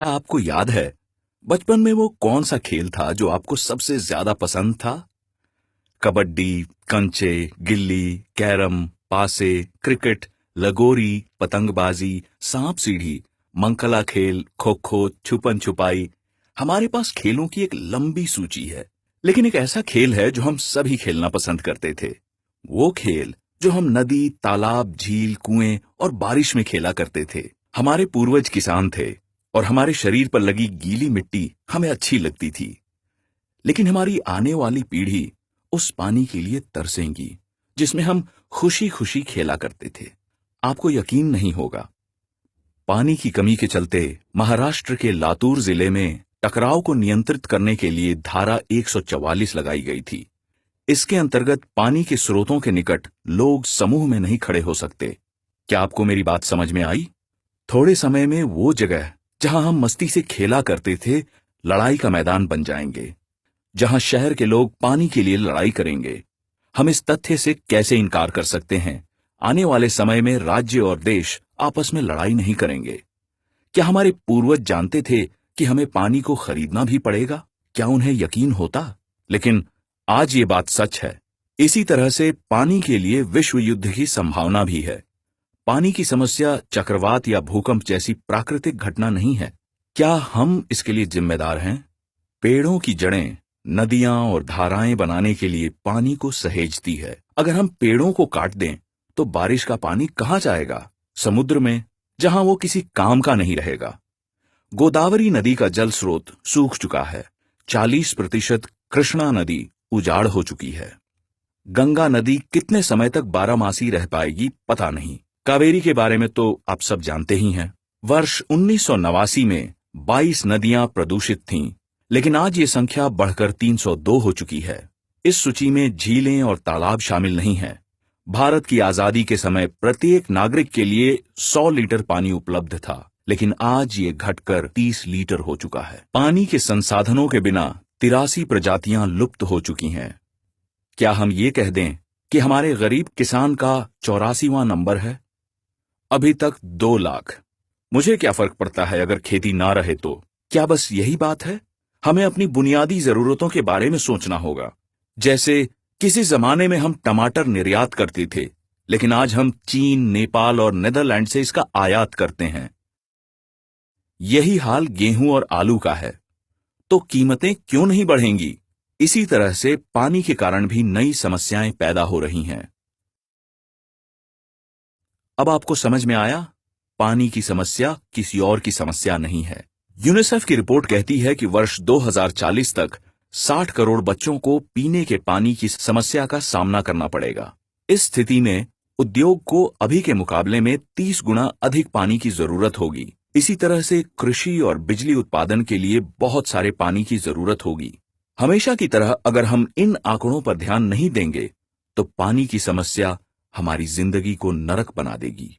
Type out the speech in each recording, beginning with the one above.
क्या आपको याद है बचपन में वो कौन सा खेल था जो आपको सबसे ज्यादा पसंद था? कबड्डी, कंचे, गिल्ली, कैरम, पासे, क्रिकेट, लगोरी, पतंगबाजी, सांप सीढ़ी, मंकला खेल, खो खो, छुपन छुपाई। हमारे पास खेलों की एक लंबी सूची है, लेकिन एक ऐसा खेल है जो हम सभी खेलना पसंद करते थे। वो खेल जो हम नदी, तालाब, झील, कुएं और बारिश में खेला करते थे। हमारे पूर्वज किसान थे और हमारे शरीर पर लगी गीली मिट्टी हमें अच्छी लगती थी। लेकिन हमारी आने वाली पीढ़ी उस पानी के लिए तरसेंगी जिसमें हम खुशी खुशी खेला करते थे। आपको यकीन नहीं होगा, पानी की कमी के चलते महाराष्ट्र के लातूर जिले में टकराव को नियंत्रित करने के लिए धारा 144 लगाई गई थी। इसके अंतर्गत पानी के स्रोतों के निकट लोग समूह में नहीं खड़े हो सकते। क्या आपको मेरी बात समझ में आई? थोड़े समय में वो जगह जहां हम मस्ती से खेला करते थे लड़ाई का मैदान बन जाएंगे, जहां शहर के लोग पानी के लिए लड़ाई करेंगे। हम इस तथ्य से कैसे इनकार कर सकते हैं, आने वाले समय में राज्य और देश आपस में लड़ाई नहीं करेंगे। क्या हमारे पूर्वज जानते थे कि हमें पानी को खरीदना भी पड़ेगा? क्या उन्हें यकीन होता? लेकिन आज ये बात सच है। इसी तरह से पानी के लिए विश्व युद्ध की संभावना भी है। पानी की समस्या चक्रवात या भूकंप जैसी प्राकृतिक घटना नहीं है। क्या हम इसके लिए जिम्मेदार हैं? पेड़ों की जड़ें नदियां और धाराएं बनाने के लिए पानी को सहेजती है। अगर हम पेड़ों को काट दें तो बारिश का पानी कहां जाएगा? समुद्र में, जहां वो किसी काम का नहीं रहेगा। गोदावरी नदी का जल स्रोत सूख चुका है। 40% कृष्णा नदी उजाड़ हो चुकी है। गंगा नदी कितने समय तक बारहमासी रह पाएगी पता नहीं। कावेरी के बारे में तो आप सब जानते ही हैं। वर्ष 1989 में 22 नदियां प्रदूषित थीं, लेकिन आज ये संख्या बढ़कर 302 हो चुकी है। इस सूची में झीलें और तालाब शामिल नहीं हैं। भारत की आजादी के समय प्रत्येक नागरिक के लिए 100 लीटर पानी उपलब्ध था, लेकिन आज ये घटकर 30 लीटर हो चुका है। पानी के संसाधनों के बिना 83 प्रजातियां लुप्त हो चुकी हैं। क्या हम ये कह दें कि हमारे गरीब किसान का 84वां नंबर है? अभी तक 2 लाख। मुझे क्या फर्क पड़ता है अगर खेती ना रहे तो? क्या बस यही बात है? हमें अपनी बुनियादी जरूरतों के बारे में सोचना होगा। जैसे किसी जमाने में हम टमाटर निर्यात करते थे, लेकिन आज हम चीन, नेपाल और नीदरलैंड से इसका आयात करते हैं। यही हाल गेहूं और आलू का है। तो कीमतें क्यों नहीं बढ़ेंगी? इसी तरह से पानी के कारण भी नई समस्याएं पैदा हो रही हैं। अब आपको समझ में आया, पानी की समस्या किसी और की समस्या नहीं है। यूनिसेफ की रिपोर्ट कहती है कि वर्ष 2040 तक 60 करोड़ बच्चों को पीने के पानी की समस्या का सामना करना पड़ेगा। इस स्थिति में उद्योग को अभी के मुकाबले में 30 गुना अधिक पानी की जरूरत होगी। इसी तरह से कृषि और बिजली उत्पादन के लिए बहुत सारे पानी की जरूरत होगी। हमेशा की तरह अगर हम इन आंकड़ों पर ध्यान नहीं देंगे तो पानी की समस्या हमारी जिंदगी को नरक बना देगी।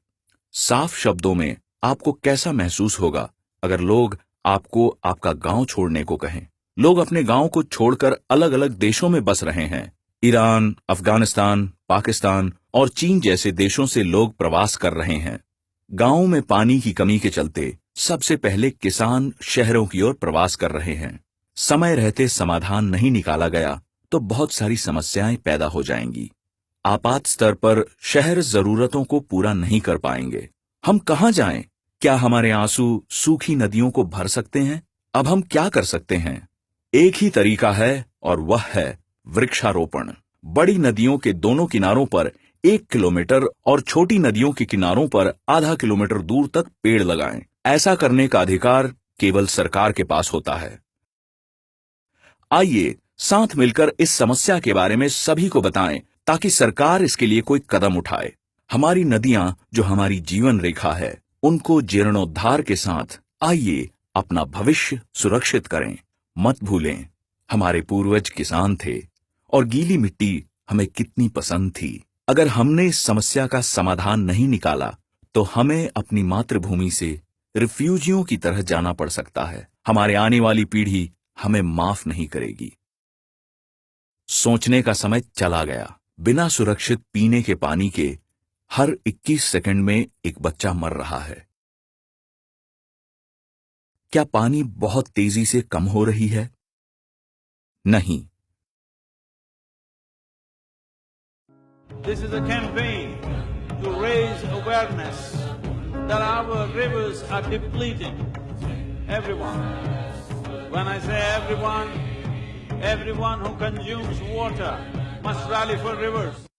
साफ शब्दों में आपको कैसा महसूस होगा अगर लोग आपको आपका गांव छोड़ने को कहें? लोग अपने गांव को छोड़कर अलग अलग देशों में बस रहे हैं। ईरान, अफगानिस्तान, पाकिस्तान और चीन जैसे देशों से लोग प्रवास कर रहे हैं। गांवों में पानी की कमी के चलते सबसे पहले किसान शहरों की ओर प्रवास कर रहे हैं। समय रहते समाधान नहीं निकाला गया तो बहुत सारी समस्याएं पैदा हो जाएंगी। आपात स्तर पर शहर जरूरतों को पूरा नहीं कर पाएंगे। हम कहां जाएं? क्या हमारे आंसू सूखी नदियों को भर सकते हैं? अब हम क्या कर सकते हैं? एक ही तरीका है और वह है वृक्षारोपण। बड़ी नदियों के दोनों किनारों पर 1 किलोमीटर और छोटी नदियों के किनारों पर आधा किलोमीटर दूर तक पेड़ लगाएं। ऐसा करने का अधिकार केवल सरकार के पास होता है। आइए साथ मिलकर इस समस्या के बारे में सभी को बताएं ताकि सरकार इसके लिए कोई कदम उठाए। हमारी नदियां जो हमारी जीवन रेखा है, उनको जीर्णोद्धार के साथ आइए अपना भविष्य सुरक्षित करें। मत भूलें, हमारे पूर्वज किसान थे और गीली मिट्टी हमें कितनी पसंद थी। अगर हमने इस समस्या का समाधान नहीं निकाला तो हमें अपनी मातृभूमि से रिफ्यूजियों की तरह जाना पड़ सकता है। हमारे आने वाली पीढ़ी हमें माफ नहीं करेगी। सोचने का समय चला गया। बिना सुरक्षित पीने के पानी के हर 21 सेकंड में एक बच्चा मर रहा है। क्या पानी बहुत तेजी से कम हो रही है? नहीं। This is a campaign to raise awareness that our rivers are depleting. Everyone. When I say everyone who consumes water must rally for rivers.